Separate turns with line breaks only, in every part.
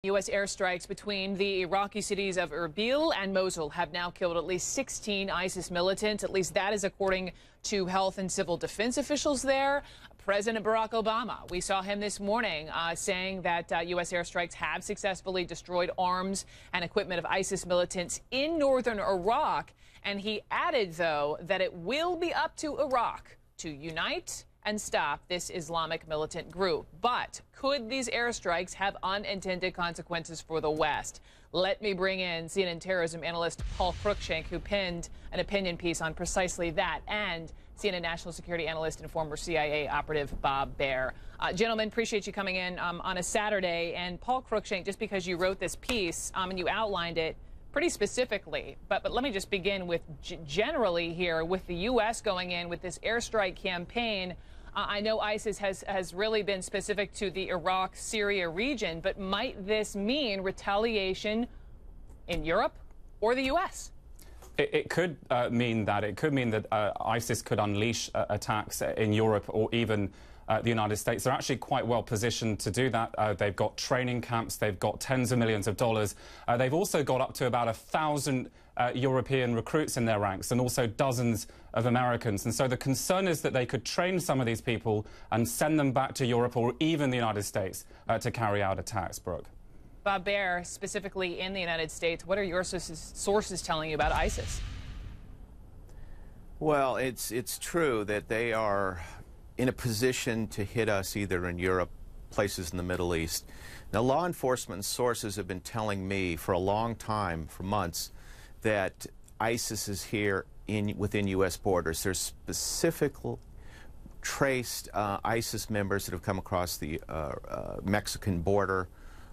U.S. airstrikes between the Iraqi cities of Erbil and Mosul have now killed at least 16 ISIS militants. At least that is according to health and civil defense officials there. President Barack Obama, we saw him this morning saying that U.S. airstrikes have successfully destroyed arms and equipment of ISIS militants in northern Iraq. And he added, though, that it will be up to Iraq to unite and stop this Islamic militant group. But could these airstrikes have unintended consequences for the West? Let me bring in CNN terrorism analyst Paul Cruikshank, who penned an opinion piece on precisely that, and CNN national security analyst and former CIA operative Bob Baer. Gentlemen, appreciate you coming in on a Saturday. And Paul Cruikshank, just because you wrote this piece and you outlined it pretty specifically, but let me just begin with generally here with the U.S. going in with this airstrike campaign. I know ISIS has really been specific to the Iraq-Syria region, but might this mean retaliation in Europe or the U.S.?
It could mean that. It could mean that ISIS could unleash attacks in Europe or even the United States. They're actually quite well positioned to do that. They've got training camps. They've got tens of millions of dollars. They've also got up to about 1,000 European recruits in their ranks and also dozens of Americans. And so the concern is that they could train some of these people and send them back to Europe or even the United States to carry out attacks, Brooke.
Bob Baer, specifically in the United States, what are your sources telling you about ISIS?
Well, it's true that they are in a position to hit us either in Europe, places in the Middle East. Now, law enforcement sources have been telling me for a long time, for months, that ISIS is here within U.S. borders. There's specifically traced ISIS members that have come across the Mexican border.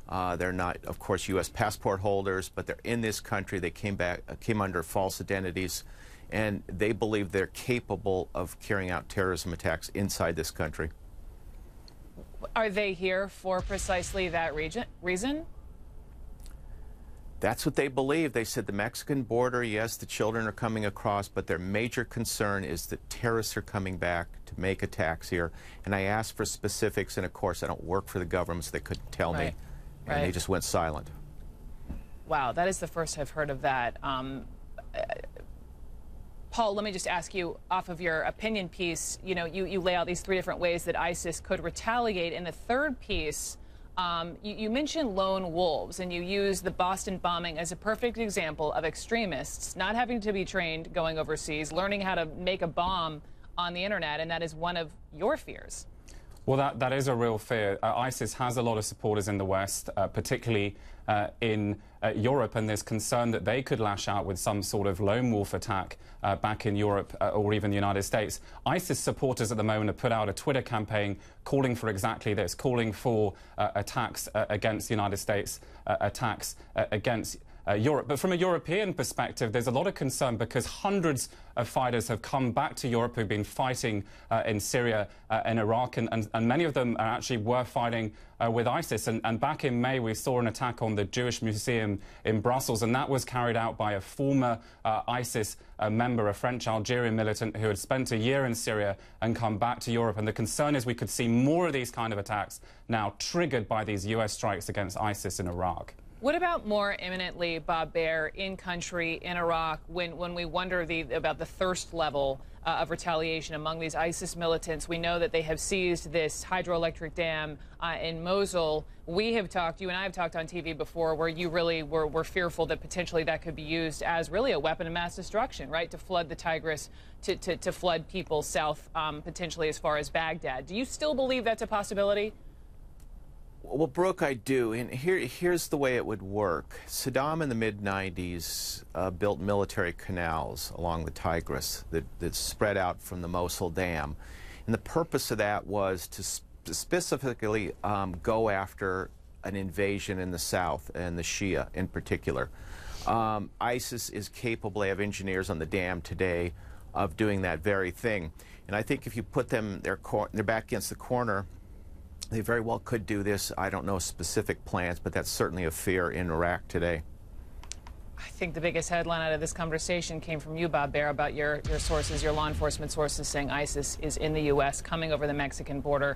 They're not, of course, U.S. passport holders, but they're in this country. They came under false identities, and they believe they're capable of carrying out terrorism attacks inside this country.
Are they here for precisely that reason?
That's what they believe. They said the Mexican border, yes, the children are coming across, but their major concern is that terrorists are coming back to make attacks here. And I asked for specifics, and of course, I don't work for the government, so they couldn't tell me. And they just went silent.
Wow, that is the first I've heard of that. Paul, let me just ask you, off of your opinion piece, you know, you lay out these three different ways that ISIS could retaliate. In the third piece, you mentioned lone wolves, and you use the Boston bombing as a perfect example of extremists not having to be trained going overseas, learning how to make a bomb on the internet, and that is one of your fears.
Well, that is a real fear. ISIS has a lot of supporters in the West, particularly in Europe, and there's concern that they could lash out with some sort of lone wolf attack back in Europe or even the United States. ISIS supporters at the moment have put out a Twitter campaign calling for exactly this, calling for attacks against the United States, attacks against Europe. But from a European perspective, there's a lot of concern because hundreds of fighters have come back to Europe who've been fighting in Syria and Iraq, and many of them actually were fighting with ISIS. And back in May, we saw an attack on the Jewish Museum in Brussels, and that was carried out by a former ISIS member, a French-Algerian militant who had spent a year in Syria and come back to Europe. And the concern is we could see more of these kind of attacks now triggered by these U.S. strikes against ISIS in Iraq.
What about more imminently, Bob Baer, in country, in Iraq, when we wonder about the thirst level of retaliation among these ISIS militants? We know that they have seized this hydroelectric dam in Mosul. We have talked, you and I have talked on TV before, where you really were fearful that potentially that could be used as really a weapon of mass destruction, right, to flood the Tigris, to flood people south, potentially as far as Baghdad. Do you still believe that's a possibility?
Well, Brooke, I do, and here's the way it would work. Saddam in the mid-90s built military canals along the Tigris that spread out from the Mosul Dam. And the purpose of that was to specifically go after an invasion in the south, and the Shia in particular. ISIS is capable, they have engineers on the dam today, of doing that very thing. And I think if you put them, they're back against the corner, they very well could do this. I don't know specific plans, but that's certainly a fear in Iraq today.
I think the biggest headline out of this conversation came from you, Bob Baer, about your sources, your law enforcement sources saying ISIS is in the U.S., coming over the Mexican border.